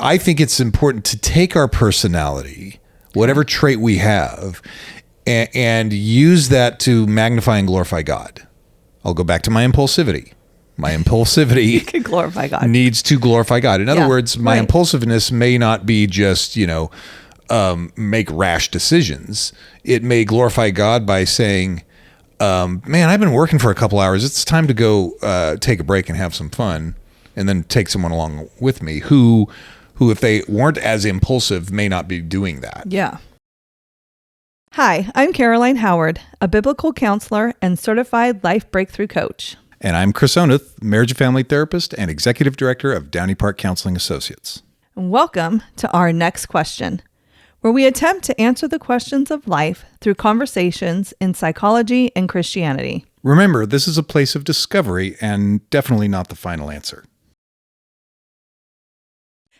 I think it's important to take our personality, whatever trait we have, and use that to magnify and glorify God. I'll go back to my impulsivity. My impulsivity can glorify God. Needs to glorify God. In other words, my impulsiveness may not be just, make rash decisions. It may glorify God by saying, man, I've been working for a couple hours. It's time to go take a break and have some fun, and then take someone along with me who if they weren't as impulsive may not be doing that. Yeah. Hi, I'm Caroline Howard, a biblical counselor and certified life breakthrough coach. And I'm Chris Oneth, marriage and family therapist and executive director of Downey Park Counseling Associates. Welcome to our next question, where we attempt to answer the questions of life through conversations in psychology and Christianity. Remember, this is a place of discovery and definitely not the final answer.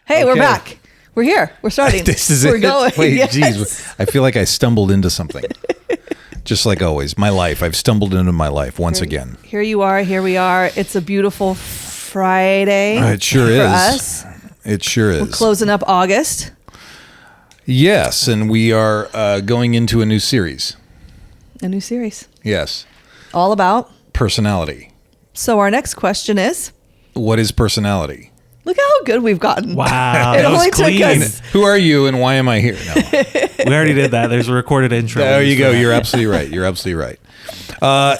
Hey, we're back. We're here. We're starting. This is We're it. going. Wait, geez. I feel like I stumbled into something. Just like always. My life. I've stumbled into my life once again. Here you are. Here we are. It's a beautiful Friday. It sure is. For us. It sure is. We're closing up August. Yes, and we are going into a new series. A new series. Yes. All about personality. So our next question is, what is personality? Look at how good we've gotten. Wow. It only took us. Who are you and why am I here? No. We already did that. There's a recorded intro. There you go. You're absolutely right. You're absolutely right.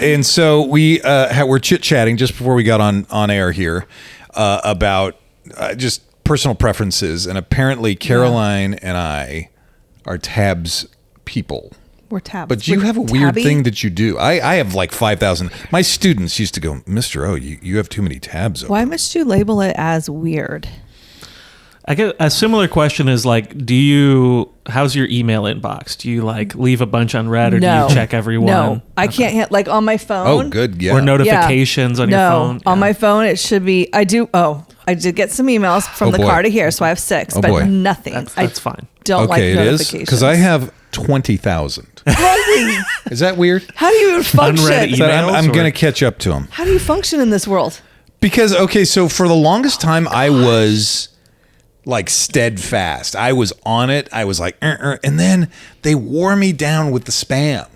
And so we're chit-chatting just before we got on air here about just personal preferences. And apparently Caroline and I are tabs people. We're tabs. But you have a weird thing that you do. I have like 5,000. My students used to go, Mr. O, you have too many tabs open. Why must you label it as weird? I get a similar question is like, how's your email inbox? Do you like leave a bunch unread or do you check every one? No, I can't hit like on my phone. Oh, good. Yeah. Or notifications on your phone. On my phone, it should be, I did get some emails from the car to here. So I have 6, but nothing. That's fine. Don't like notifications. It is? Because I have 20,000. Is that weird? How do you even function? Unread emails, I'm going to catch up to them. How do you function in this world? Because, so for the longest time, I was like steadfast. I was on it. I was like, and then they wore me down with the spam.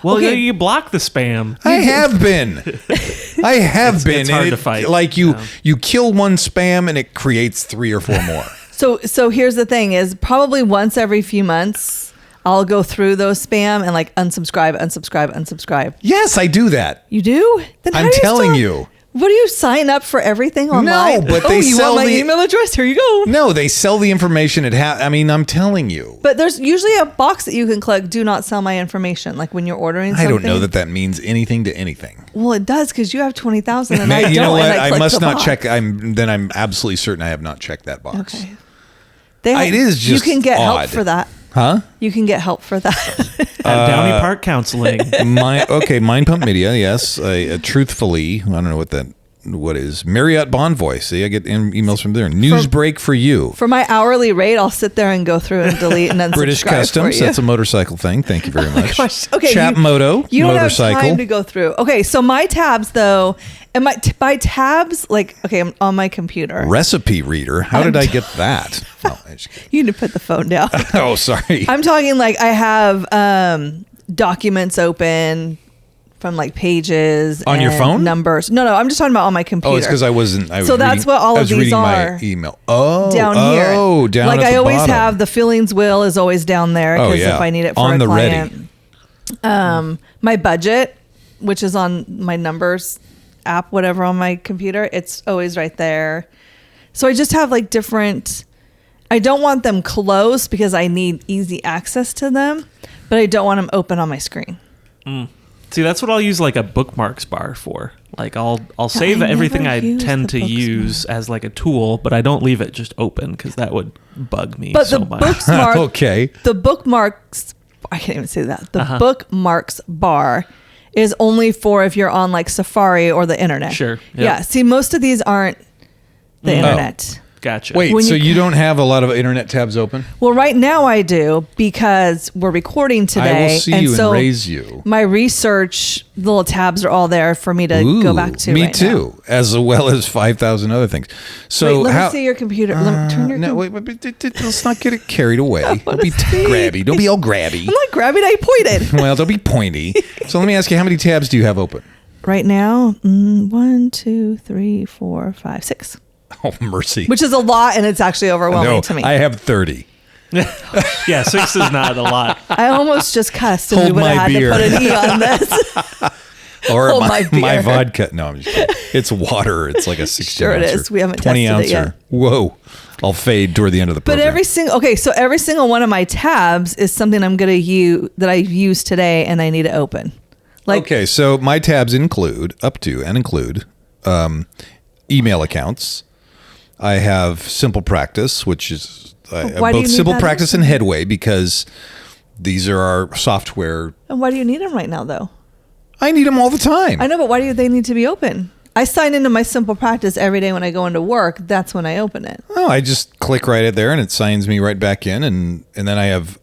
Well, you block the spam. I have been. It's hard to fight. Like you kill one spam and it creates 3 or 4 more. So here's the thing is probably once every few months, I'll go through those spam and like unsubscribe. Yes, I do that. You do? Then I'm telling you. What do you sign up for everything online? No, but they you sell want my email address? Here you go. No, they sell the information. I'm telling you. But there's usually a box that you can click, do not sell my information, like when you're ordering something. I don't know that means anything to anything. Well, it does because you have 20,000 and I don't. You know what? I must not check. I'm absolutely certain I have not checked that box. Okay. It is just you can get odd. help for that. Huh? You can get help for that. At Downey Park Counseling. Mind Pump Media, yes. Truthfully, I don't know what is Marriott Bond Voice. See, I get emails from there. News break for you. For my hourly rate, I'll sit there and go through and delete and unsubscribe. British Customs, that's a motorcycle thing. Thank you very much. Gosh. Okay, Chap Moto, you don't motorcycle. have time to go through. Okay, so my tabs though, and by tabs, like, okay, I'm on my computer. Recipe reader. How did I get that? Oh, you need to put the phone down. Oh, sorry. I'm talking like I have documents open from like pages on your phone, numbers. No, I'm just talking about on my computer. Oh, it's because I was that's what all of these are. My email. Oh, down here. Oh, down like at I the always bottom. have the feelings wheel is always down there because if I need it for on a the client. Ready. My budget, which is on my numbers app, whatever on my computer, it's always right there. So I just have like different. I don't want them close because I need easy access to them, but I don't want them open on my screen. See, that's what I'll use like a bookmarks bar for. Like I'll save everything I tend to use as like a tool, but I don't leave it just open because that would bug me so much. The bookmarks, I can't even say that. The bookmarks bar is only for if you're on like Safari or the internet. Sure. Yep. Yeah. See, most of these aren't the internet. Gotcha. Wait, so you don't have a lot of internet tabs open? Well, right now I do because we're recording today. I will see you and raise you. My research little tabs are all there for me to go back to. Me right too, now. as well as 5,000 other things. So wait, let me see your computer. Let me turn your no, wait, let's not get it carried away. Don't be grabby. Don't be all grabby. I'm not grabbing. I pointed. Well, don't be pointy. So let me ask you, how many tabs do you have open? Right now, 1, 2, 3, 4, 5, 6. Oh, mercy. Which is a lot, and it's actually overwhelming to me. I have 30. Yeah, 6 is not a lot. I almost just cussed, and Hold we would have had beer. to put an E on this. Or my beer. vodka. No, I'm just kidding. It's water. It's like a 16 Sure it ouncer. is. We haven't 20 tested it ouncer. yet. Whoa. I'll fade toward the end of the But program. so every single one of my tabs is something I'm going to use that I use today, and I need to open. Okay, so my tabs include email accounts. I have Simple Practice, which is both Simple Practice and Headway, because these are our software. And why do you need them right now, though? I need them all the time. I know, but why do they need to be open? I sign into my Simple Practice every day when I go into work. That's when I open it. Oh, I just click right at there, and it signs me right back in, and then I have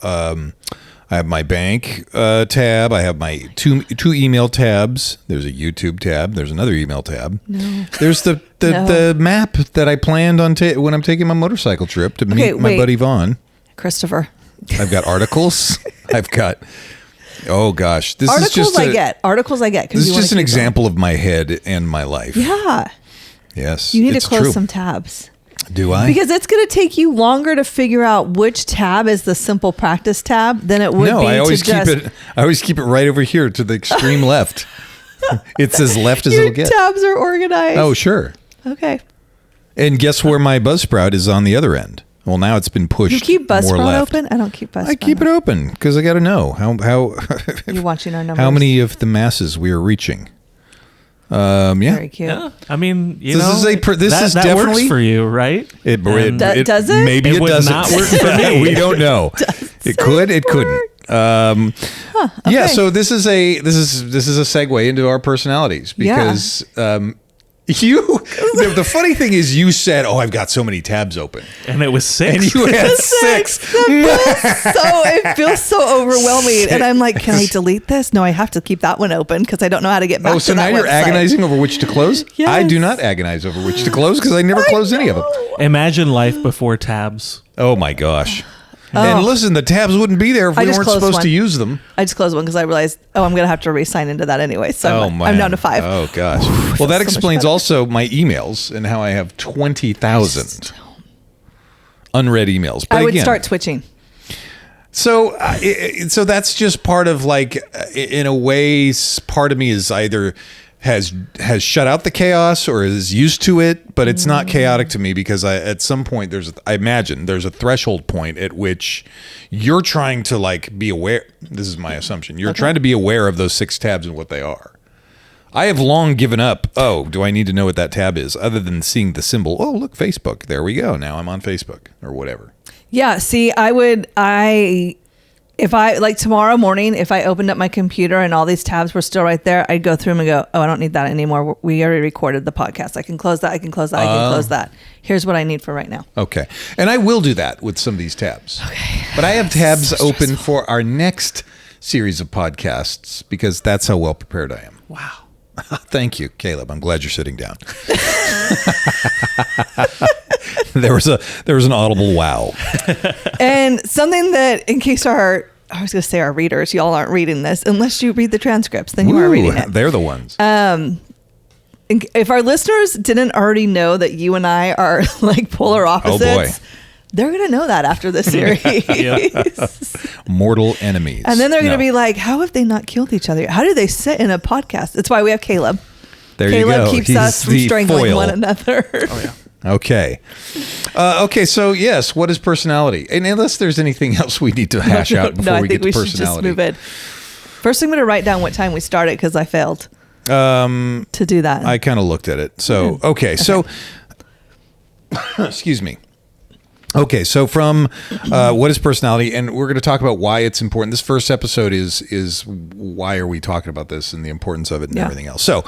my bank tab. I have my two email tabs. There's a YouTube tab. There's another email tab. No. There's the map that I planned on when I'm taking my motorcycle trip to meet my buddy Vaughn. Christopher. I've got articles. I've got. Oh gosh, this articles is just articles I get. This is just an example of my head and my life. Yeah. Yes. You need to close some tabs. Do I? Because it's going to take you longer to figure out which tab is the Simple Practice tab than it would be I always keep it right over here to the extreme left. It's as left as it'll get. Tabs are organized. Oh, sure. Okay. And guess where my Buzzsprout is on the other end? Well, now it's been pushed. You keep more Buzzsprout left. open? I don't keep Buzzsprout. I keep it open because I got to know how You're watching our numbers. how many of the masses we are reaching. Yeah. Very cute. Yeah. I mean, This is that definitely works for you, right? Does it? Maybe It it would doesn't. not work for me. We don't know. It could. It couldn't. Okay. Yeah. So this is a segue into our personalities because the funny thing is you said, "Oh, I've got so many tabs open," And it was 6. and you had 6. It feels so overwhelming, and I'm like, can I delete this? No, I have to keep that one open because I don't know how to get back. Oh, so to now that you're website. agonizing over which to close? Yes. I do not agonize over which to close because I never close any of them. Imagine life before tabs. Oh my gosh. And listen, the tabs wouldn't be there if we I just weren't closed supposed one. to use them. I just closed one because I realized, I'm going to have to re-sign into that anyway. So I'm down to 5. Oh gosh. Well, that explains also my emails and how I have 20,000 unread emails. But I would again, start twitching. So, so that's just part of in a way, part of me is either has shut out the chaos or is used to it, but it's not chaotic to me because at some point I imagine there's a threshold point at which you're trying to be aware. This is my assumption. You're trying to be aware of those 6 tabs and what they are. I have long given up. Oh, do I need to know what that tab is other than seeing the symbol? Oh, look, Facebook. There we go. Now I'm on Facebook or whatever. Yeah. See, if I tomorrow morning, if I opened up my computer and all these tabs were still right there, I'd go through them and go, oh, I don't need that anymore. We already recorded the podcast. I can close that. I can close that. I can close that. Here's what I need for right now. Okay. And I will do that with some of these tabs. Okay. But I have tabs open for our next series of podcasts because that's how well prepared I am. Wow. Thank you, Caleb. I'm glad you're sitting down. There was an audible wow. And something that, in case I was going to say our readers, y'all aren't reading this unless you read the transcripts, then you are reading it. They're the ones. If our listeners didn't already know that you and I are polar opposites, oh boy, they're going to know that after this series. Mortal enemies. And then they're going to be like, how have they not killed each other? How do they sit in a podcast? That's why we have Caleb. There Caleb you go. keeps He's us from the strangling foil. one another. Oh, yeah. Okay. Okay, so yes, what is personality? And unless there's anything else we need to hash out before we get to personality. Should just move it. First, I'm going to write down what time we started because I failed to do that. I kind of looked at it. So, okay. So, excuse me. Okay, so from what is personality, and we're going to talk about why it's important. This first episode is why are we talking about this and the importance of it and everything else. So,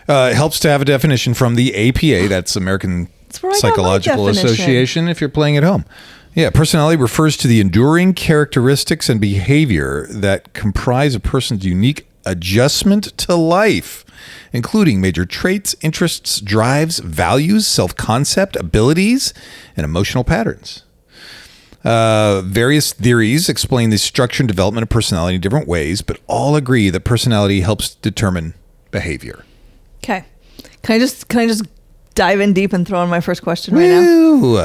it helps to have a definition from the APA, that's American That's where I psychological got my definition. association if you're playing at home. Yeah, personality refers to the enduring characteristics and behavior that comprise a person's unique adjustment to life, including major traits, interests, drives, values, self-concept, abilities, and emotional patterns. Various theories explain the structure and development of personality in different ways, but all agree that personality helps determine behavior. Okay. Can I just dive in deep and throw in my first question right now? Ooh,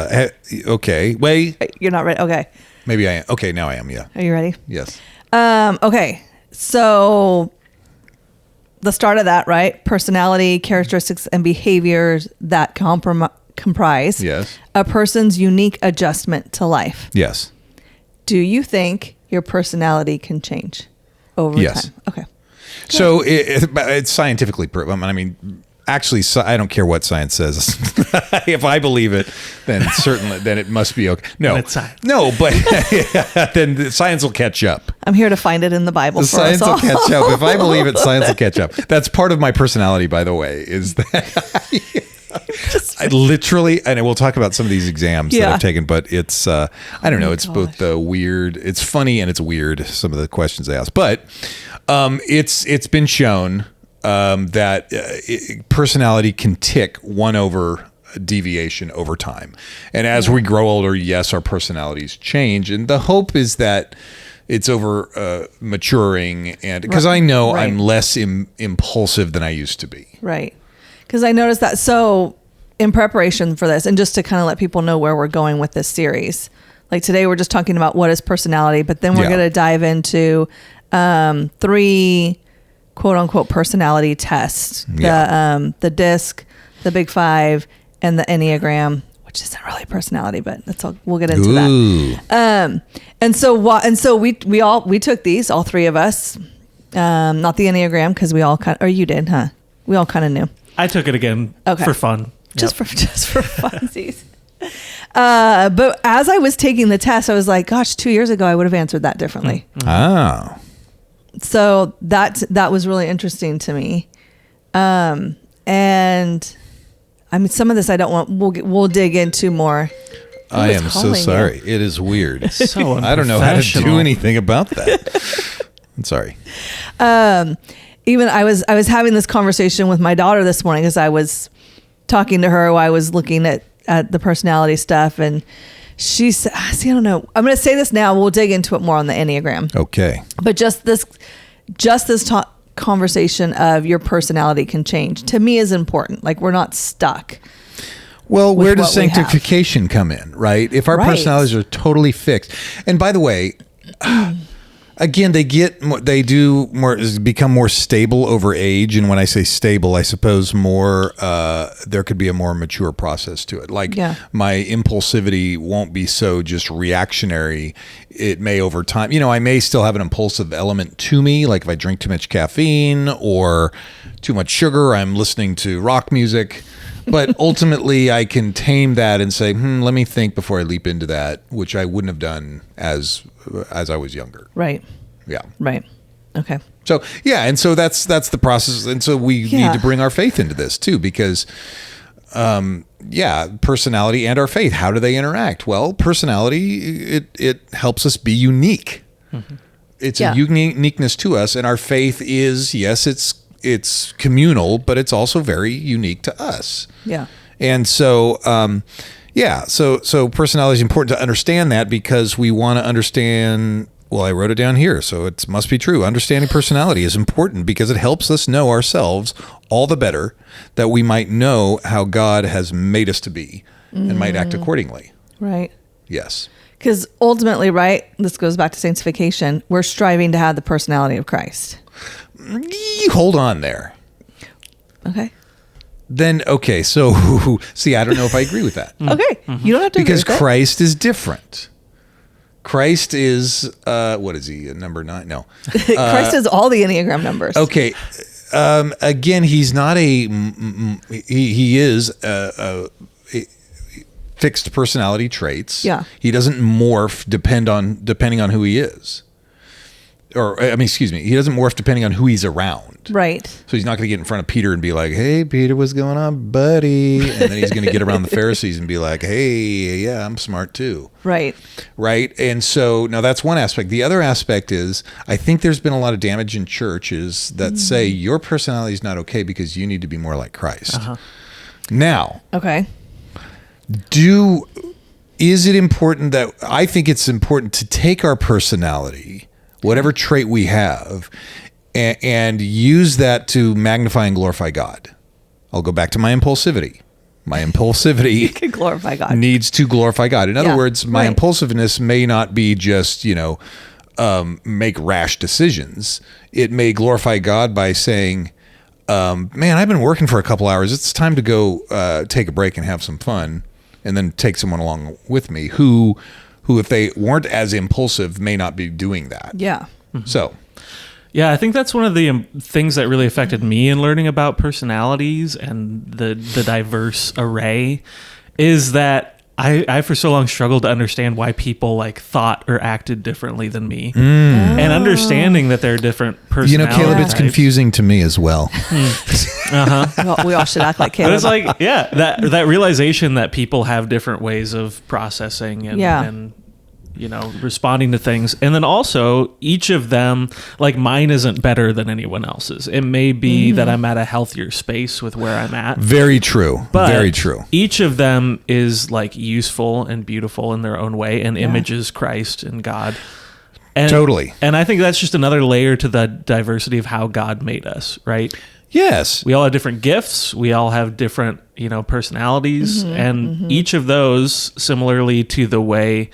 okay. Wait. You're not ready. Okay. Maybe I am. Okay, now I am. Yeah. Are you ready? Yes. Okay. So the start of that, right? Personality, characteristics, and behaviors that comprise Yes. a person's unique adjustment to life. Yes. Do you think your personality can change over Yes. time? Okay. So it's scientifically proven. I mean, actually, I don't care what science says. If I believe it, then certainly, then it must be okay. No, it's science. No, but then the science will catch up. I'm here to find it in the Bible. The for science us all. will catch up. If I believe it, science will catch up. That's part of my personality, by the way, is that I literally, and we'll talk about some of these exams that I've taken, but it's, I don't know, it's both the weird, it's funny and it's weird, some of the questions they ask. But it's been shown that personality can tick one over deviation over time. And as we grow older, yes, our personalities change. And the hope is that it's over maturing, and because I know I'm less impulsive than I used to be. Right. Because I noticed that. So in preparation for this, and just to kind of let people know where we're going with this series, like today we're just talking about what is personality, but then we're going to dive into 3 quote unquote personality tests, the DISC, the Big 5, and the Enneagram, which isn't really personality, but that's all. We'll get into that. And so we took these, all 3 of us, not the Enneagram, because we all or you did, huh? We all kind of knew. I took it again for fun. Just for funsies. But as I was taking the test, I was like, gosh, 2 years ago, I would have answered that differently. Mm-hmm. Oh. So that was really interesting to me. And I mean, some of this I don't want, we'll dig into more. I am so sorry. It is weird. It's so I don't know how to do anything about that. I'm sorry. Even I was having this conversation with my daughter this morning as I was talking to her while I was looking at the personality stuff, and she said, see, I don't know. I'm going to say this now. We'll dig into it more on the Enneagram. Okay. But just this conversation of your personality can change, to me, is important. Like, we're not stuck. Well, where does sanctification come in, right? If our personalities are totally fixed. And by the way, again, they become more stable over age. And when I say stable, I suppose more, there could be a more mature process to it. Like my impulsivity won't be so just reactionary. It may over time, I may still have an impulsive element to me. Like if I drink too much caffeine or too much sugar, I'm listening to rock music. But ultimately, I can tame that and say, let me think before I leap into that, which I wouldn't have done as I was younger. Right. Yeah. Right. Okay. So, yeah. And so that's the process. And so we need to bring our faith into this too, because, personality and our faith, how do they interact? Well, personality, it helps us be unique. Mm-hmm. It's a uniqueness to us. And our faith is, yes, it's communal, but it's also very unique to us. Yeah. And so, so personality is important to understand that, because we want to understand, well, I wrote it down here, so it must be true. Understanding personality is important because it helps us know ourselves all the better, that we might know how God has made us to be and might act accordingly. Right. Yes. Because ultimately, right, this goes back to sanctification, we're striving to have the personality of Christ. Hold on there. Okay. Then, okay, so, see, I don't know if I agree with that. Okay. Mm-hmm. You don't have to because agree with Christ is different. Christ is, what is he, number 9? No. Christ is all the Enneagram numbers. Okay. Again, he's not he is fixed personality traits. Yeah. He doesn't morph depending on who he is. he doesn't morph depending on who he's around. Right. So he's not going to get in front of Peter and be like, "Hey, Peter, what's going on, buddy?" And then he's going to get around the Pharisees and be like, "Hey, yeah, I'm smart too." Right. Right. And so now that's one aspect. The other aspect is I think there's been a lot of damage in churches that say your personality is not okay because you need to be more like Christ. Now, okay. Is it important that I think it's important to take our personality, whatever trait we have, and use that to magnify and glorify God? I'll go back to my impulsivity. My impulsivity can glorify God. Needs to glorify God. In other words, my impulsiveness may not be just, make rash decisions. It may glorify God by saying, man, I've been working for a couple hours. It's time to go take a break and have some fun. And then take someone along with me who if they weren't as impulsive may not be doing that. Yeah. So. Yeah, I think that's one of the things that really affected me in learning about personalities and the diverse array is that I for so long struggled to understand why people like thought or acted differently than me. And understanding that there are different personalities. Caleb, it's confusing to me as well. We all should act like Caleb. But it's like, that realization that people have different ways of processing and responding to things. And then also each of them, like mine isn't better than anyone else's. It may be that I'm at a healthier space with where I'm at. Very true. But very true. Each of them is like useful and beautiful in their own way and images Christ and God. And, totally. And I think that's just another layer to the diversity of how God made us, right? Yes. We all have different gifts. We all have different, personalities. And each of those, similarly to the way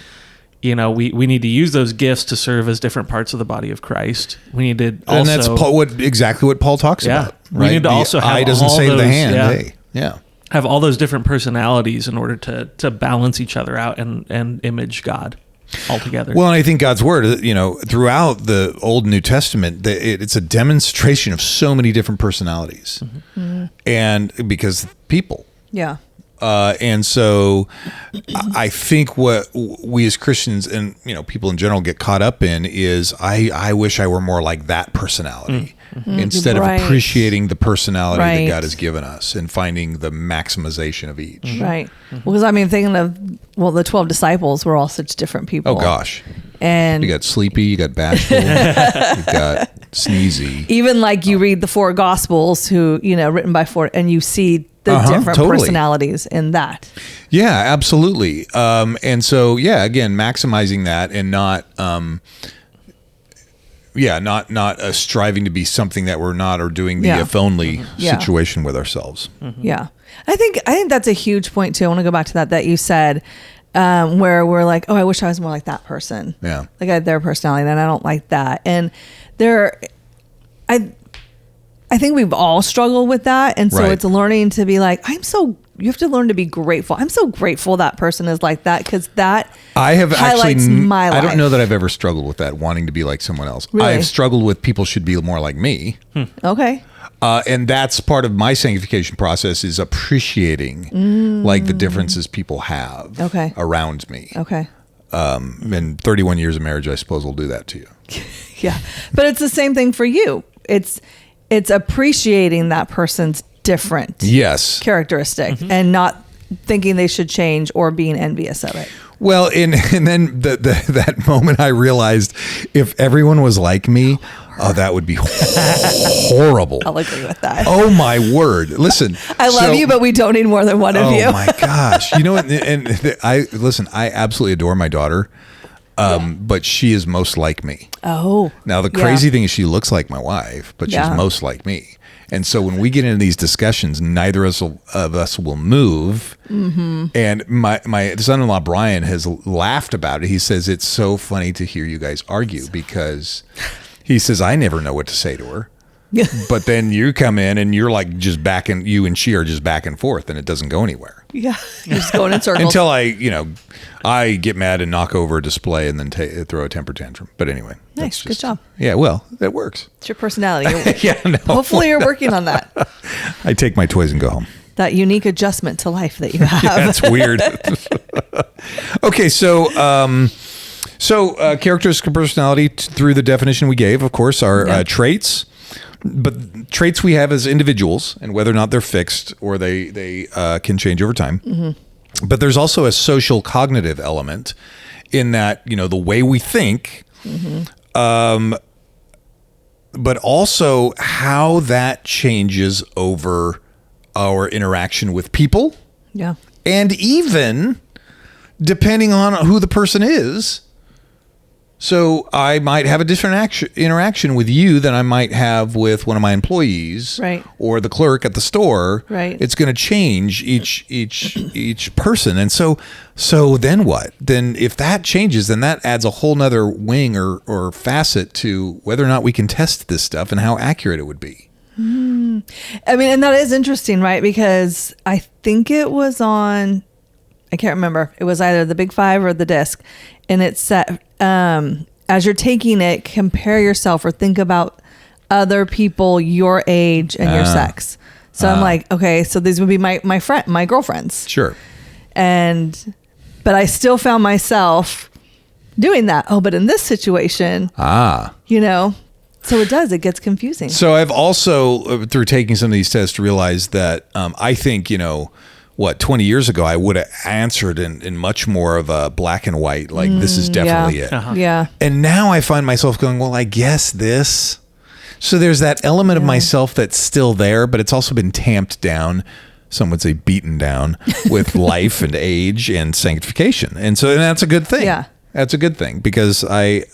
we need to use those gifts to serve as different parts of the body of Christ. We need to also... And that's exactly what Paul talks about. Right? We need to also have eye doesn't all save those, the hand. Have all those different personalities in order to balance each other out and image God altogether. Well, and I think God's word, throughout the Old and New Testament, it's a demonstration of so many different personalities. And because people. Yeah. And so I think what we as Christians and, people in general get caught up in is I wish I were more like that personality instead of appreciating the personality that God has given us and finding the maximization of each. Right. Because thinking of, the 12 disciples were all such different people. Oh gosh. And you got sleepy, you got bashful, you got sneezy. Even like you read the 4 Gospels written by 4 and you see the different personalities in that. Yeah, absolutely. And so, again, maximizing that and not striving to be something that we're not or doing the if only situation with ourselves. Yeah. I think that's a huge point too. I want to go back to that you said, where we're like, oh, I wish I was more like that person. Yeah. Like I had their personality and I don't like that. And I think we've all struggled with that. And so it's learning to be like, you have to learn to be grateful. I'm so grateful that person is like that because that highlights my life. I don't know that I've ever struggled with that, wanting to be like someone else. Really? I've struggled with people should be more like me. Okay. And that's part of my sanctification process is appreciating like the differences people have around me. Okay. And 31 years of marriage, I suppose, will do that to you. Yeah. But it's the same thing for you. It's appreciating that person's different characteristic and not thinking they should change or being envious of it. Well, and then that moment I realized if everyone was like me, that would be horrible. I'll agree with that. Oh my word. Listen. I love you, but we don't need more than one of you. Oh my gosh. I absolutely adore my daughter. But she is most like me. Oh. Now, the crazy thing is she looks like my wife, but she's most like me. And so when we get into these discussions, neither of us will move. And my son-in-law, Brian, has laughed about it. He says, it's so funny to hear you guys argue because he says, I never know what to say to her. But then you come in and you're like just you and she are just back and forth and it doesn't go anywhere. Yeah. You're just going in circles. Until I get mad and knock over a display and then throw a temper tantrum. But anyway. Nice. Good job. Yeah. Well, that works. It's your personality. No. Hopefully you're working on that. I take my toys and go home. That unique adjustment to life that you have. That's weird. Okay. So So characteristics of personality through the definition we gave, of course, are traits. But traits we have as individuals, and whether or not they're fixed or they can change over time. Mm-hmm. But there's also a social cognitive element in that, the way we think, but also how that changes over our interaction with people. Yeah. And even depending on who the person is. So I might have a different interaction with you than I might have with one of my employees, right, or the clerk at the store. Right. It's going to change each person. And so then what? Then if that changes, then that adds a whole nother wing or facet to whether or not we can test this stuff and how accurate it would be. I mean, and that is interesting, right? Because I think it was on, I can't remember. It was either the Big Five or the disc. And it said, as you're taking it, compare yourself or think about other people your age and your sex. So I'm like, okay, so these would be my girlfriends. Sure. But I still found myself doing that. Oh, but in this situation, so it gets confusing. So I've also, through taking some of these tests, realized that I think, 20 years ago, I would have answered in much more of a black and white, like this is definitely it. Uh-huh. Yeah. And now I find myself going, well, I guess this. So there's that element of myself that's still there, but it's also been tamped down. Some would say beaten down with life and age and sanctification. And that's a good thing. Yeah. That's a good thing because I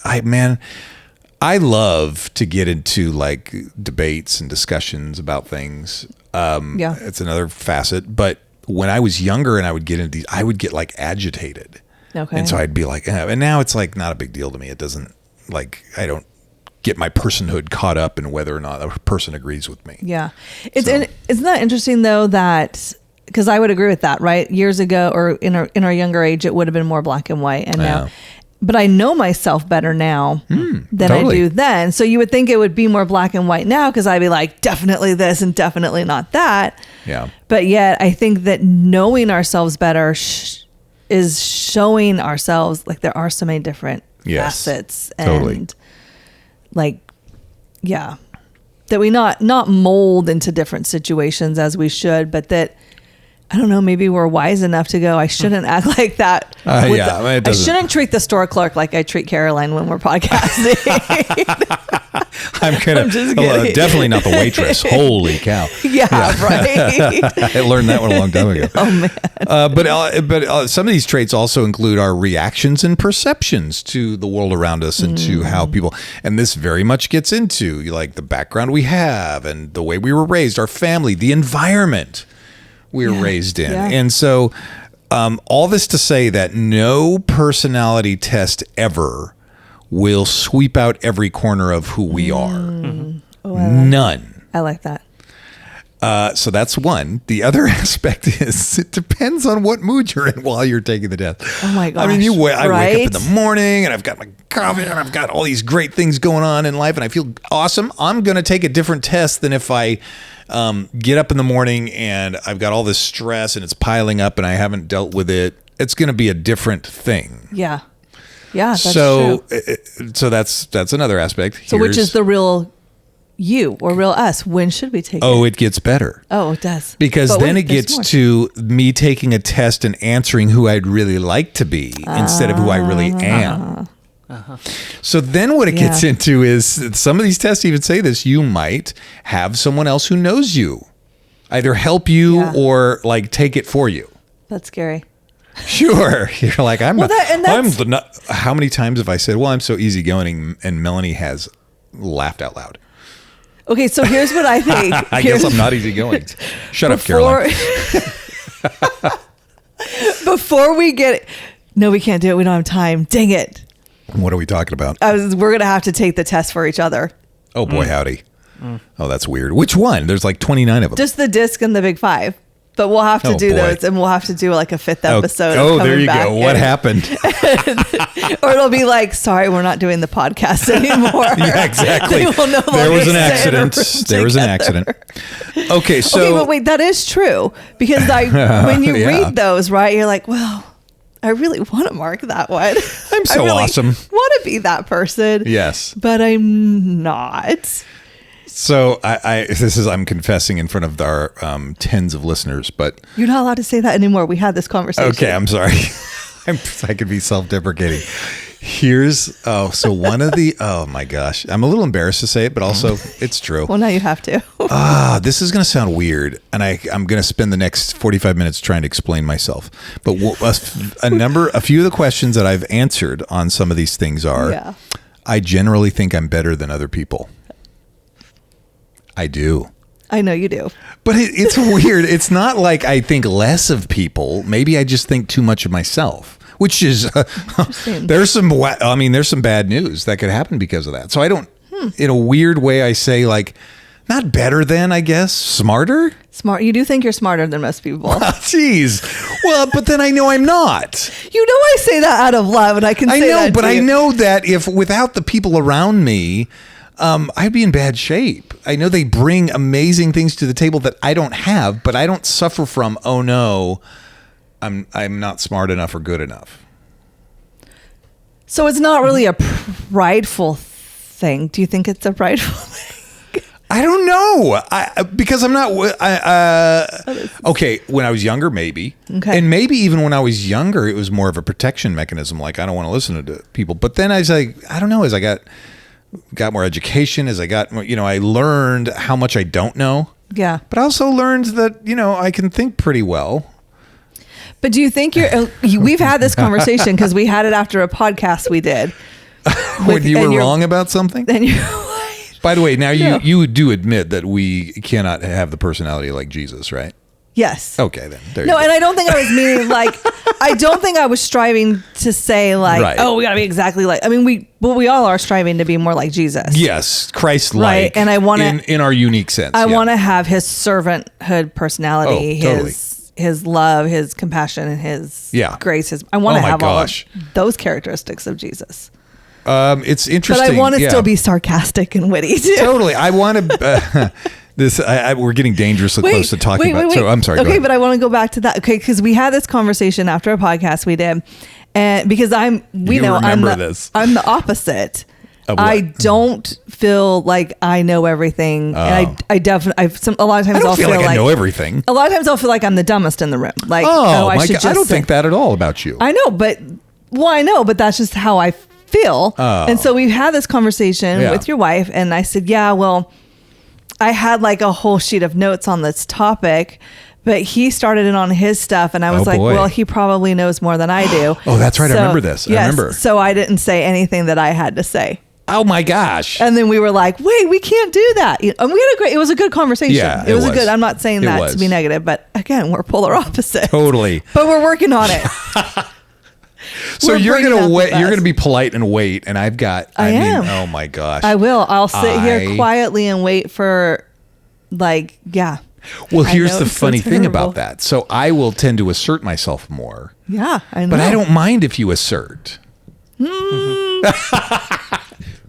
love to get into like debates and discussions about things. It's another facet, but when I was younger and I would get into these, I would get like agitated. Okay. And so I'd be like, and now it's like not a big deal to me. It doesn't I don't get my personhood caught up in whether or not a person agrees with me. Yeah. Isn't that interesting though that, because I would agree with that, right? Years ago or in our younger age, it would have been more black and white. And now, but I know myself better now than totally. I do then. So you would think it would be more black and white now because I'd be like, definitely this and definitely not that. Yeah. But yet I think that knowing ourselves better is showing ourselves like there are so many different facets. Totally. And that we not mold into different situations as we should, but that, I don't know, maybe we're wise enough to go, I shouldn't act like that. I shouldn't treat the store clerk like I treat Caroline when we're podcasting. I'm definitely not the waitress. Holy cow. Yeah, right. I learned that one a long time ago. Oh, man. But some of these traits also include our reactions and perceptions to the world around us and to how people, and this very much gets into like the background we have and the way we were raised, our family, the environment we were raised in. Yeah. And so all this to say that no personality test ever will sweep out every corner of who we are. Mm-hmm. Oh, none. I like that. So that's one. The other aspect is it depends on what mood you're in while you're taking the test. Oh my gosh. I mean, I wake up in the morning and I've got my coffee and I've got all these great things going on in life and I feel awesome. I'm going to take a different test than if I get up in the morning and I've got all this stress and it's piling up and I haven't dealt with it. It's going to be a different thing. Yeah. Yeah, that's true. So that's another aspect. So which is the real you or real us? When should we take it? Oh, it gets better. Oh, it does. Because then it gets to me taking a test and answering who I'd really like to be instead of who I really am. Uh-huh. So then what it gets into is some of these tests even say this, you might have someone else who knows you either help you or like take it for you. That's scary. Sure. You're like, how many times have I said, well, I'm so easygoing and Melanie has laughed out loud. Okay, so here's what I think. I guess I'm not easygoing. Shut up, Caroline. Before we get it. No, we can't do it. We don't have time. Dang it. What are we talking about? We're going to have to take the test for each other. Oh, boy, howdy. Oh, that's weird. Which one? There's like 29 of them. Just the disc and the Big Five. But we'll have to do those, and we'll have to do like a fifth episode. Oh, there you go. What happened? Or it'll be like, sorry, we're not doing the podcast anymore. Yeah, exactly. There was an accident. Okay, so. Okay, but wait, that is true. Because when you read those, right, you're like, well, I really want to mark that one. I'm so awesome. Want to be that person. Yes. But I'm not. So I'm confessing in front of our tens of listeners, but You're not allowed to say that anymore. We had this conversation. okay, I'm sorry. I could be self-deprecating. So one of the, oh my gosh, I'm a little embarrassed to say it, but also it's true. Well, now you have to. This is going to sound weird, and I'm going to spend the next 45 minutes trying to explain myself. But a few of the questions that I've answered on some of these things are, I generally think I'm better than other people. I do. I know you do. But it's weird. It's not like I think less of people. Maybe I just think too much of myself. Which is, there's some bad news that could happen because of that. So I don't, in a weird way, I say like, not better than, I guess, smarter. Smart. You do think you're smarter than most people. Jeez. Well, but then I know I'm not. You know, I say that out of love, and I can say that. I know, but I know that if without the people around me, I'd be in bad shape. I know they bring amazing things to the table that I don't have, but I don't suffer from, oh no, I'm not smart enough or good enough. So it's not really a prideful thing. Do you think it's a prideful thing? I don't know. Because I'm not. Okay, when I was younger, maybe. Okay. And maybe even when I was younger, it was more of a protection mechanism. Like, I don't want to listen to people. But then as I don't know, as I got more education, as I got more, I learned how much I don't know. Yeah. But I also learned that, I can think pretty well. But do you think we've had this conversation because we had it after a podcast we did. When you were wrong about something? Then you're right. By the way, now you do admit that we cannot have the personality like Jesus, right? Yes. Okay, then. And I don't think I was meaning I don't think I was striving to say right. Oh, we got to be exactly like, I mean, we all are striving to be more like Jesus. Yes. Christ-like. Right. And I want to, in our unique sense. I want to have his servanthood personality, totally. his love, his compassion, and his grace. I want to have all of those characteristics of Jesus. It's interesting. But I want to still be sarcastic and witty too. Totally. I want to, we're getting dangerously close to talking about. So I'm sorry. Okay, but I want to go back to that. Okay, because we had this conversation after a podcast we did, and because I'm the opposite. I don't feel like I know everything, and I definitely. A lot of times I'll feel like I know everything. A lot of times I'll feel like I'm the dumbest in the room. Like, I should just. I don't think that at all about you. I know, but that's just how I feel. And so we've had this conversation with your wife, and I said, I had like a whole sheet of notes on this topic, but he started it on his stuff, and I was well, he probably knows more than I do. Oh, that's right. I remember this. Yes, I remember. So I didn't say anything that I had to say. Oh my gosh. And then we were like, wait, we can't do that. And we had it was a good conversation. Yeah, it was a good, I'm not saying that to be negative, but again, we're polar opposite. Totally. But we're working on it. So you're going to be polite and wait. And I've got, I mean, oh my gosh. I will. I'll sit here quietly and wait for Well, here's the funny thing about that. So I will tend to assert myself more. Yeah, I know. But I don't mind if you assert.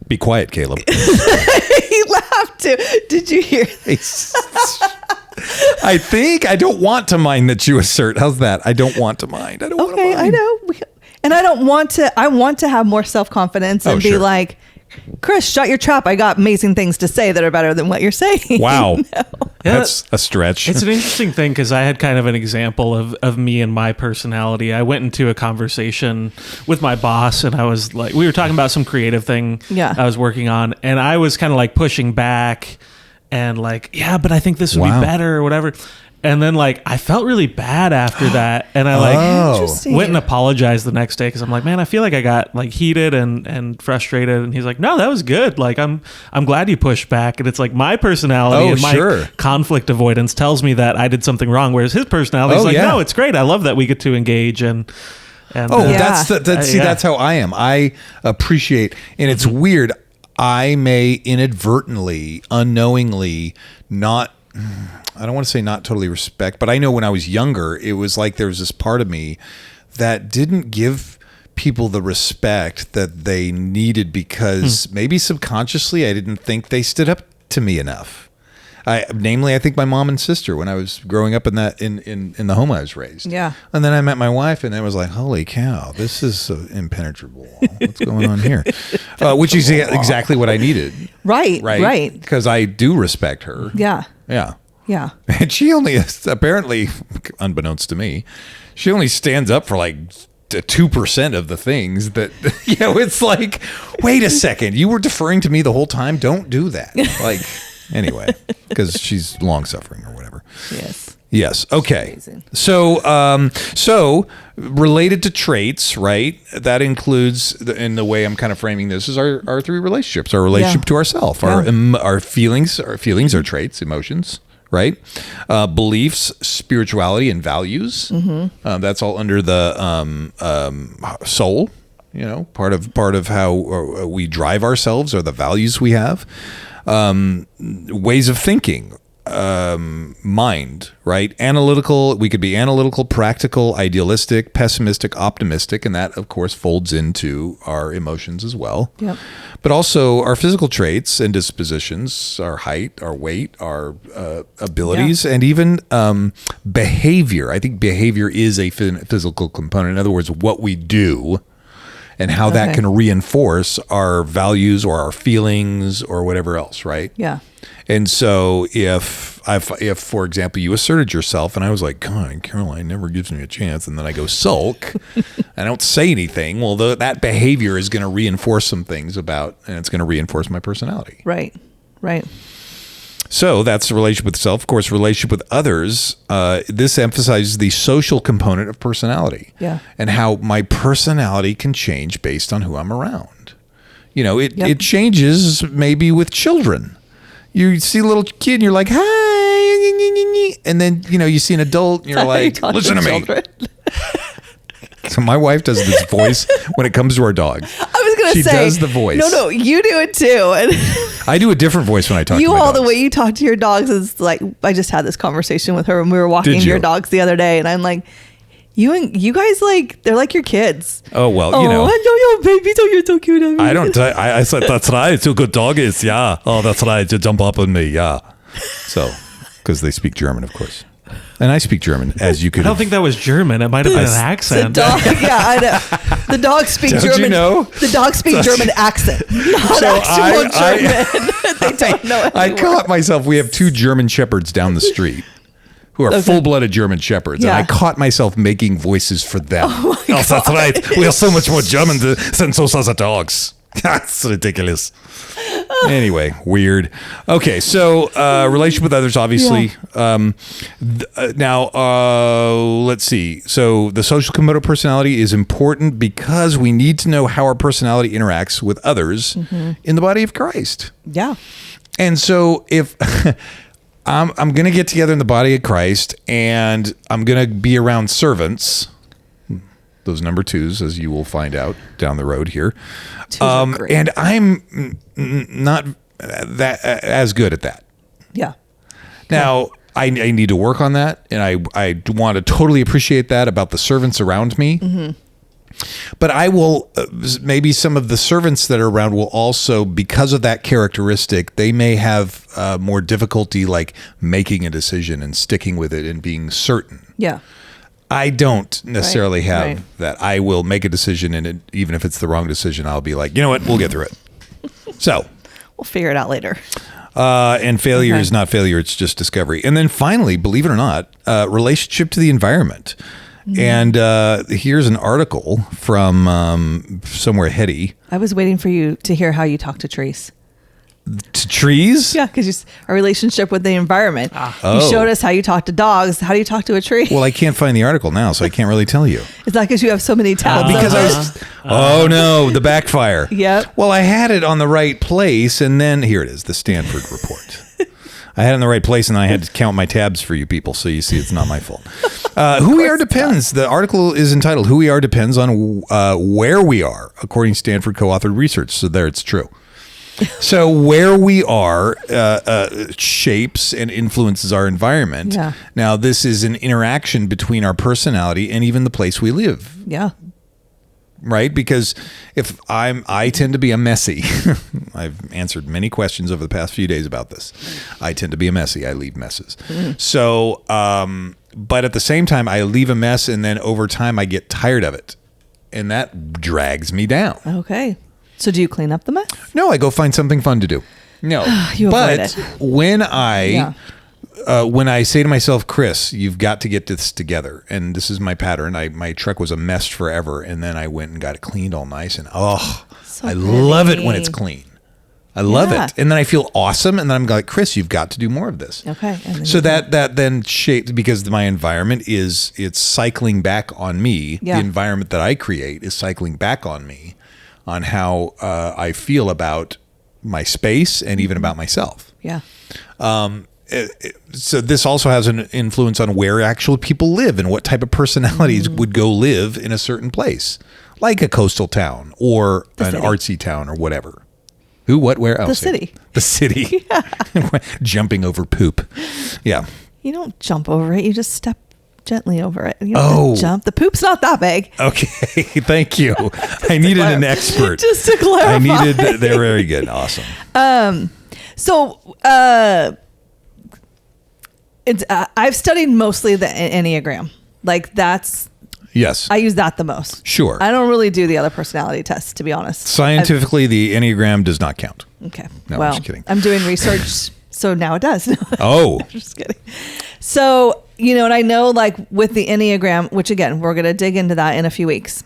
Be quiet, Caleb. He laughed too. Did you hear this? I think I don't want to mind that you assert. How's that? I don't want to mind. I don't want to mind. I know. And I don't want to. I want to have more self-confidence and be like, Chris, shut your trap. I got amazing things to say that are better than what you're saying. Wow. That's a stretch. It's an interesting thing because I had kind of an example of me and my personality. I went into a conversation with my boss, and I was like, we were talking about some creative thing I was working on, and I was kind of like pushing back and like, but I think this would be better or whatever. And then I felt really bad after that, and I went and apologized the next day because I'm like, man, I feel like I got heated and frustrated. And he's like, no, that was good. I'm glad you pushed back. And it's like my personality and my conflict avoidance tells me that I did something wrong, whereas his personality is no, it's great. I love that we get to engage and that's how I am. I appreciate, and it's weird. I may inadvertently, unknowingly, I don't want to say not totally respect, but I know when I was younger, it was like there was this part of me that didn't give people the respect that they needed because maybe subconsciously I didn't think they stood up to me enough. Namely, I think my mom and sister when I was growing up in the home I was raised. Yeah. And then I met my wife, and it was like, holy cow, this is impenetrable. What's going on here? Which is exactly what I needed. Right. Because I do respect her. Yeah. Yeah. Yeah. And she only, apparently, unbeknownst to me, she only stands up for like 2% of the things that, it's like, wait a second, you were deferring to me the whole time? Don't do that. Like, anyway, because she's long suffering or whatever. Yes. Okay. So related to traits, right? That includes, in the way I'm kind of framing this, is our three relationships: our relationship to ourself, our feelings. Our feelings are traits, emotions, right? Beliefs, spirituality, and values. Mm-hmm. That's all under the soul. Part of how we drive ourselves are the values we have. Ways of thinking. Mind, right? Analytical, we could be analytical, practical, idealistic, pessimistic, optimistic, and that of course folds into our emotions as well. Yep. But also our physical traits and dispositions, our height, our weight, our abilities, and even behavior. I think behavior is a physical component. In other words, what we do and how that can reinforce our values or our feelings or whatever else, right? Yeah. And so if for example, you asserted yourself and I was like, God, Caroline never gives me a chance, and then I go sulk, I don't say anything, well, that behavior is going to reinforce some things and it's going to reinforce my personality. Right. So that's the relationship with self. Of course, relationship with others. This emphasizes the social component of personality. Yeah. And how my personality can change based on who I'm around. It changes maybe with children. You see a little kid and you're like, hi. And then, you see an adult and you're like, listen to me. So my wife does this voice when it comes to our dog. I was going to say. She does the voice. No, you do it too. And I do a different voice when I talk to my dogs. The way you talk to your dogs is like, I just had this conversation with her when we were walking your dogs the other day. And I'm like, you guys, like, they're like your kids. Oh, well, baby, you're so cute. I said, that's right. It's a good dog is. Yeah. Oh, that's right. You jump up on me. Yeah. So, because they speak German, of course. And I speak German, as you could. I don't think that was German. It might have been an accent. The dog, I know. The dogs speak German. You know? The dogs speak German accent, not actual German. They don't know anymore. I caught myself. We have two German shepherds down the street who are full-blooded German shepherds, and I caught myself making voices for them. Oh my God. That's right. We are so much more German than so are the dogs. That's ridiculous. Anyway, weird. Okay, so relationship with others, obviously. Yeah. Now, let's see. So the social component of personality is important because we need to know how our personality interacts with others in the body of Christ. Yeah. And so if I'm going to get together in the body of Christ and I'm going to be around servants, those number twos, as you will find out down the road here. And I'm not that as good at that. Yeah. Now, I need to work on that, and I want to totally appreciate that about the servants around me. Mm-hmm. But I will, maybe some of the servants that are around will also, because of that characteristic, they may have more difficulty like making a decision and sticking with it and being certain. Yeah. I don't necessarily have that. I will make a decision, and even if it's the wrong decision, I'll be like, you know what, we'll get through it. So we'll figure it out later. And failure is not failure; it's just discovery. And then finally, believe it or not, relationship to the environment. Mm-hmm. And here's an article from somewhere heady. I was waiting for you to hear how you talk to trees. To trees? Yeah, because a relationship with the environment. You showed us how you talk to dogs. How do you talk to a tree? Well, I can't find the article now, so I can't really tell you. Is that because you have so many tabs? Oh no, the backfire. Yep. Well, I had it on the right place, and then here it is, the Stanford report. I had it in the right place, and I had to count my tabs for you people, so you see it's not my fault. Who we are depends. The article is entitled "Who We Are Depends on Where We Are," according to Stanford co-authored research. So there, it's true. So where we are shapes and influences our environment. Yeah. Now, this is an interaction between our personality and even the place we live. Yeah. right? Because if I tend to be a messy. I've answered many questions over the past few days about this. I tend to be a messy. I leave messes. So, but at the same time, I leave a mess, and then over time, I get tired of it, and that drags me down. Okay. So do you clean up the mess? No, I go find something fun to do. No, You avoid but it. when I say to myself, Chris, you've got to get this together, and this is my pattern. My truck was a mess forever, and then I went and got it cleaned all nice, and So I love it pretty. when it's clean. I love Yeah. it, and then I feel awesome, and then I'm like, Chris, you've got to do more of this. Okay. And then So you that then shaped, because my environment it's cycling back on me. Yeah. The environment that I create is cycling back on me, on how I feel about my space and even about myself. Yeah. So this also has an influence on where actual people live and what type of personalities would go live in a certain place, like a coastal town or an city. artsy town or whatever. Who, what, where else? city. The city. Jumping over poop. Yeah. You don't jump over it. You just step gently over it. You don't have to jump. The poop's not that big. Okay. Thank you. I needed an expert. Just to clarify. They're very good. Awesome. So, I've studied mostly the Enneagram. Like Yes. I use that the most. Sure. I don't really do the other personality tests, to be honest. Scientifically, the Enneagram does not count. Okay. No, I'm well, just kidding. I'm doing research, so now it does. Oh. Just kidding. So, and I know like with the Enneagram, which again, we're going to dig into that in a few weeks.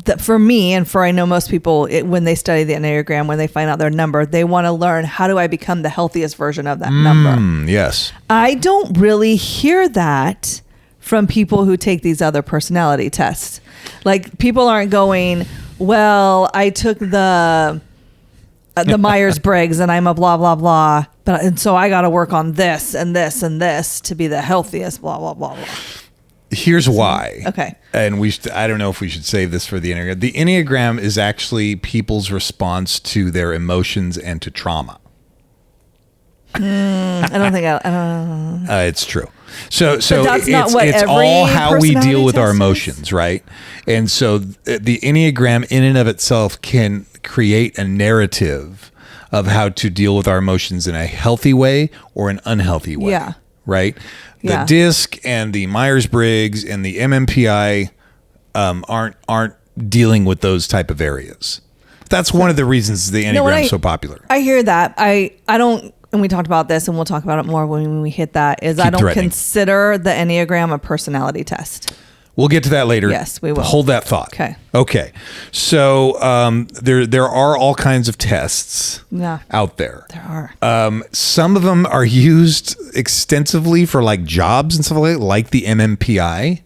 That for me, and for I know most people, when they study the Enneagram, when they find out their number, they want to learn, how do I become the healthiest version of that number? Yes. I don't really hear that from people who take these other personality tests. Like, people aren't going, well, I took the Myers-Briggs and I'm a blah, blah, blah. And so I got to work on this and this and this to be the healthiest, blah, blah, blah, blah. Here's why. Okay. And I don't know if we should save this for the Enneagram. The Enneagram is actually people's response to their emotions and to trauma. I don't think I don't know. It's true. So that's not it's what it's every all how we personality deal with our test is? emotions, right? And so the Enneagram in and of itself can create a narrative of how to deal with our emotions in a healthy way or an unhealthy way. Yeah. Right? The Yeah. DISC and the Myers-Briggs and the MMPI aren't dealing with those type of areas. That's one of the reasons the Enneagram is so popular. I hear that. I don't, and we talked about this, and we'll talk about it more when we hit that, is I don't threatening. consider the Enneagram a personality test. We'll get to that later. Yes, we will. Hold that thought. Okay. So there are all kinds of tests out there. There are. Some of them are used extensively for like jobs and stuff like the MMPI,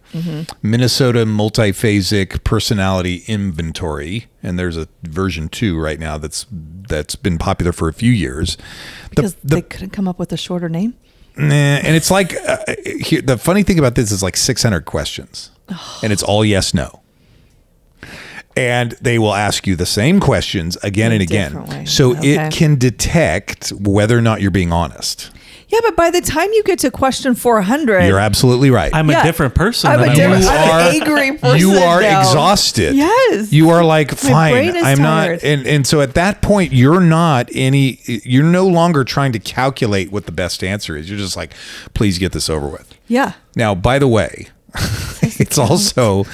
Minnesota Multiphasic Personality Inventory, and there's a version 2 right now that's been popular for a few years. Because they couldn't come up with a shorter name? And it's like the funny thing about this is like 600 questions, and it's all yes, no. And they will ask you the same questions again and again. So it can detect whether or not you're being honest. Yeah, but by the time you get to question 400, You're absolutely right. I'm a different person. I'm than an I was. angry person. You are now. exhausted. Yes. You are like, My fine, brain is I'm tired. not. And so at that point, you're no longer trying to calculate what the best answer is. You're just like, please get this over with. Yeah. Now, by the way, it's also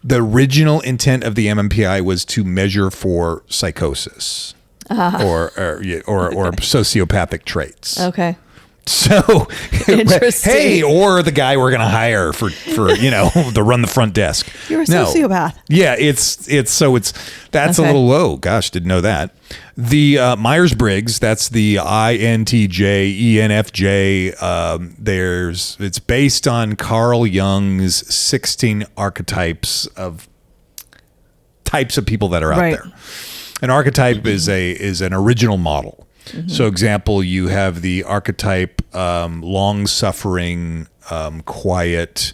the original intent of the MMPI was to measure for psychosis or sociopathic traits. Okay. So, Interesting. hey, or the guy we're going to hire for to run the front desk. You're a sociopath. Yeah, that's a little low. Gosh, didn't know that. The Myers-Briggs, that's the INTJ, ENFJ. It's based on Carl Jung's 16 archetypes of types of people that are out there. An archetype is an original model. So, example, you have the archetype long-suffering, quiet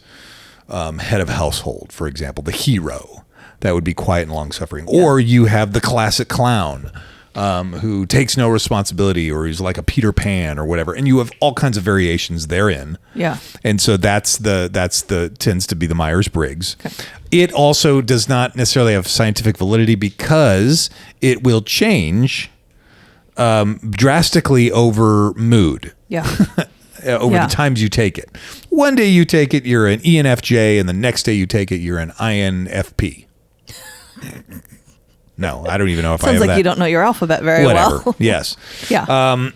head of household, for example, the hero. That would be quiet and long-suffering. Or you have the classic clown, who takes no responsibility, or he's like a Peter Pan or whatever. And you have all kinds of variations therein. Yeah. And so that's the tends to be the Myers-Briggs. Okay. It also does not necessarily have scientific validity because it will change drastically over mood. Yeah. Over the times you take it. One day you take it, you're an ENFJ, and the next day you take it, you're an INFP. No, I don't even know if I have that. Sounds like you don't know your alphabet very well. well. Yes. Yeah.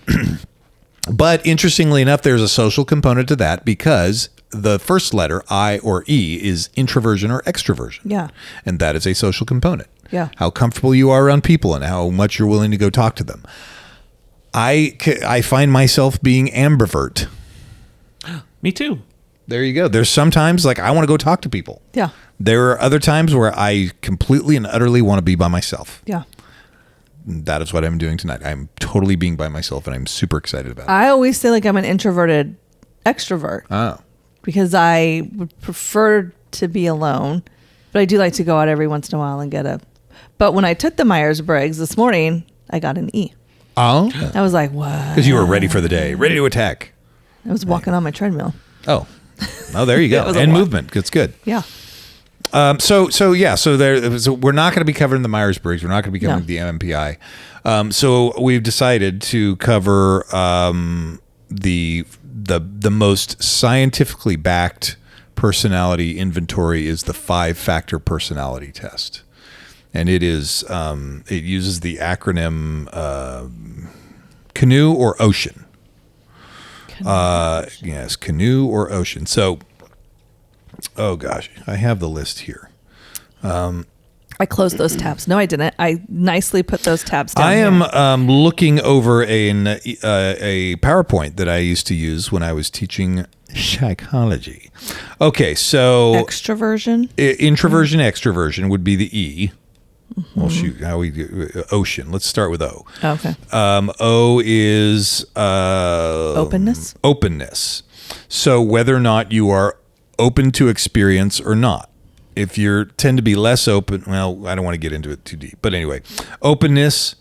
But interestingly enough, there's a social component to that because the first letter, I or E, is introversion or extroversion. Yeah. And that is a social component. Yeah. How comfortable you are around people and how much you're willing to go talk to them. I find myself being ambivert. Me too. There you go. There's sometimes like I want to go talk to people. Yeah. There are other times where I completely and utterly want to be by myself. Yeah. That is what I'm doing tonight. I'm totally being by myself, and I'm super excited about it. I always say like I'm an introverted extrovert. Oh. Because I would prefer to be alone, but I do like to go out every once in a while and get a. But when I took the Myers-Briggs this morning, I got an E. Oh. I was like, what? Because you were ready for the day, ready to attack. I was walking on my treadmill. Oh, there you go. And movement. It's good. Yeah. So we're not going to be covering the Myers-Briggs. We're not going to be covering the MMPI. So we've decided to cover the most scientifically backed personality inventory is the 5-factor personality test, and it is it uses the acronym CANOE or OCEAN. Yes, CANOE or OCEAN. So, oh gosh, I have the list here. I closed those tabs. No, I didn't. I nicely put those tabs down. I am looking over a PowerPoint that I used to use when I was teaching psychology. Okay, so extroversion, introversion, extroversion would be the E. Mm-hmm. Well, shoot, how we do OCEAN. Let's start with O. Okay. O is openness. Openness. So whether or not you are open to experience or not. If you tend to be less open, well, I don't want to get into it too deep, but anyway, openness,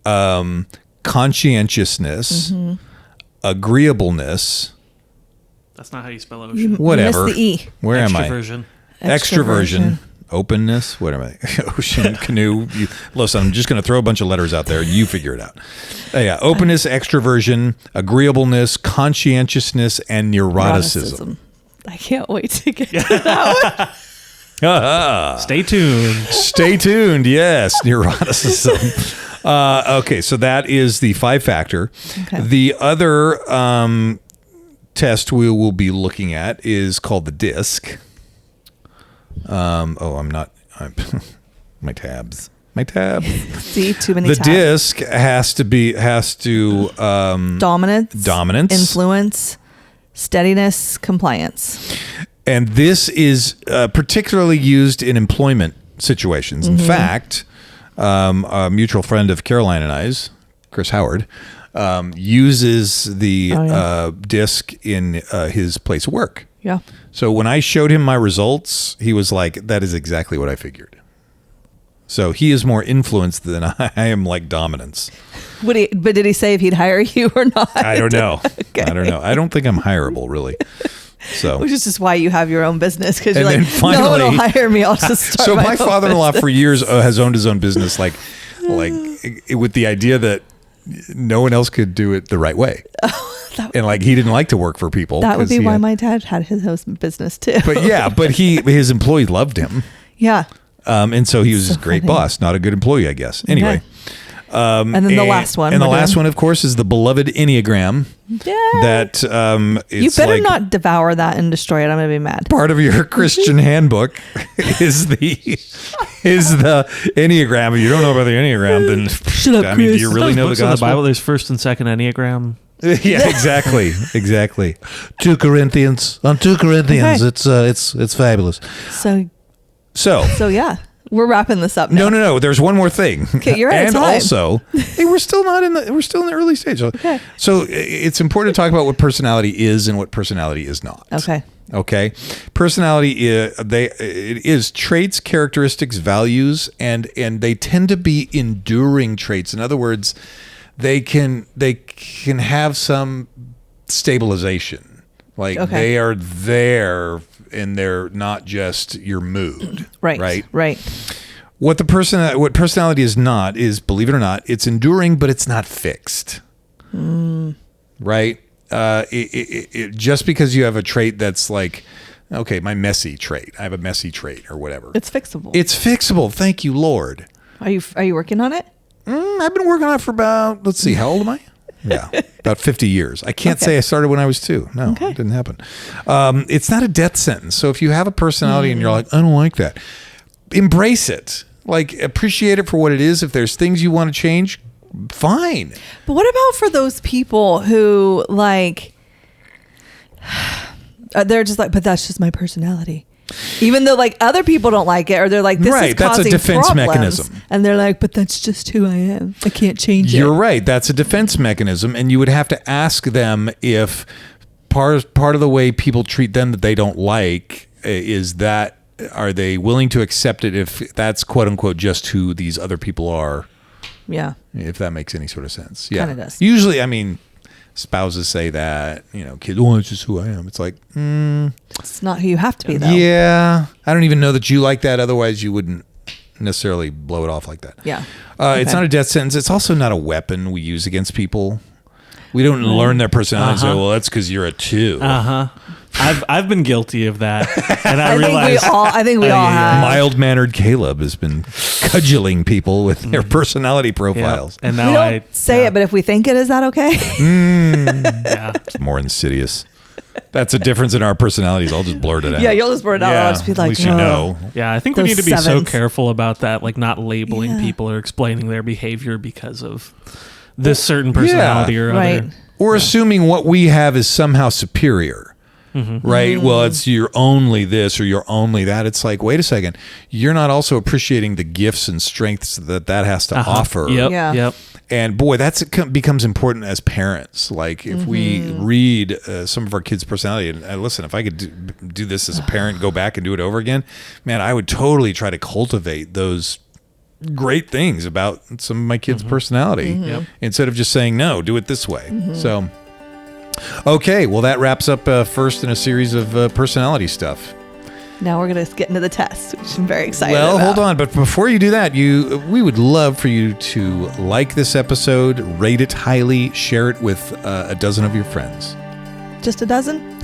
conscientiousness, agreeableness. That's not how you spell ocean. Whatever. Miss the E. Where am I? Extroversion. Openness. What am I? Ocean, canoe. Listen, I'm just going to throw a bunch of letters out there. You figure it out. Yeah. Openness, extroversion, agreeableness, conscientiousness, and neuroticism. I can't wait to get to that one. Stay tuned. Stay tuned. Yes. Neuroticism. Okay. So that is the 5-factor. Okay. The other test we will be looking at is called the DISC. I'm my tabs. See, too many the tabs. DISC has to dominance, influence, steadiness, compliance. and this is particularly used in employment situations. In fact, a mutual friend of Caroline and I's, Chris Howard, uses the DISC in his place of work. Yeah. So when I showed him my results, he was like, that is exactly what I figured. So he is more influenced than I am, like dominance. But did he say if he'd hire you or not? I don't know. Okay. I don't know. I don't think I'm hireable, really. So, which is just why you have your own business, because you're then like, finally, no one will hire me. I'll just start so my my own father-in-law business. for years has owned his own business, like with the idea that no one else could do it the right way. And like he didn't like to work for people. That would be why my dad had his own business too. But his employees loved him. Yeah. And so he was a great boss, not a good employee, I guess. Anyway. Okay. And then the last one. And the last one, of course, is the beloved Enneagram. Yeah. That you better not devour that and destroy it. I'm going to be mad. Part of your Christian handbook is the Enneagram. If you don't know about the Enneagram, then shut up, do you really know the gospel? In the Bible, there's first and second Enneagram. Yeah, exactly. 2 Corinthians. On 2 Corinthians, okay. It's fabulous. So yeah. We're wrapping this up now. No. There's one more thing. Okay, you're out of and time. Also, we're still in the early stage. Okay. So it's important to talk about what personality is and what personality is not. Okay. Okay. Personality, it is traits, characteristics, values, and they tend to be enduring traits. In other words, they can have some stabilization. Like they are there and they're not just your mood. Right. What personality is not is, believe it or not, it's enduring, but it's not fixed. Right? Just because you have a trait that's like, okay, my messy trait. I have a messy trait or whatever. It's fixable. It's fixable. Thank you, Lord. Are you working on it? I've been working on it for about, let's see, how old am I? Yeah, about 50 years. I can't say I started when I was 2. No, it didn't happen. It's not a death sentence. So if you have a personality and you're like, I don't like that, embrace it. Like, appreciate it for what it is. If there's things you want to change, fine. But what about for those people who like, they're just like, but that's just my personality. Even though like other people don't like it, or they're like, this is causing that's a defense problems. mechanism. And they're like, but that's just who I am. I can't change it. You're right. That's a defense mechanism. And you would have to ask them if part of the way people treat them that they don't like is that, are they willing to accept it if that's quote unquote just who these other people are? Yeah. If that makes any sort of sense. Yeah. Kind of does. Usually, I mean, spouses say that, kids, it's just who I am. It's like, it's not who you have to be, though. Yeah. I don't even know that you like that. Otherwise, you wouldn't necessarily blow it off like that. Yeah. It's not a death sentence. It's also not a weapon we use against people. We don't learn their personality and say, well, that's because you're a 2. I've been guilty of that, and I think we all have. Mild-mannered Caleb has been cudgeling people with their personality profiles. And now we don't say it, but if we think it, is that okay? It's more insidious. That's a difference in our personalities. I'll just blurt it out. Yeah, you'll just blurt it out. I'll just be like, at least you know. Yeah, I think we need to be so careful about that, like not labeling people or explaining their behavior because of this certain personality or other. Or assuming what we have is somehow superior. Right? Well, it's you're only this or you're only that. It's like, wait a second. You're not also appreciating the gifts and strengths that has to offer. Yep. And boy, it becomes important as parents. Like if we read some of our kids' personality, and listen, if I could do this as a parent, go back and do it over again, man, I would totally try to cultivate those great things about some of my kids' personality instead of just saying, no, do it this way. So, okay, well, that wraps up first in a series of personality stuff. Now we're going to get into the test, which I'm very excited about. Well, hold on. But before you do that, we would love for you to like this episode, rate it highly, share it with a dozen of your friends. Just a dozen?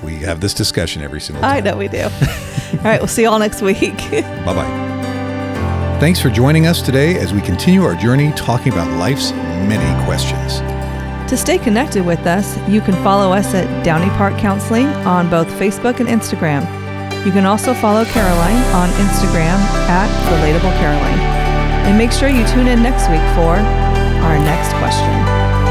We have this discussion every single time. I know we do. All right, we'll see you all next week. Bye-bye. Thanks for joining us today as we continue our journey talking about life's many questions. To stay connected with us, you can follow us at Downey Park Counseling on both Facebook and Instagram. You can also follow Caroline on Instagram at Relatable Caroline. And make sure you tune in next week for our next question.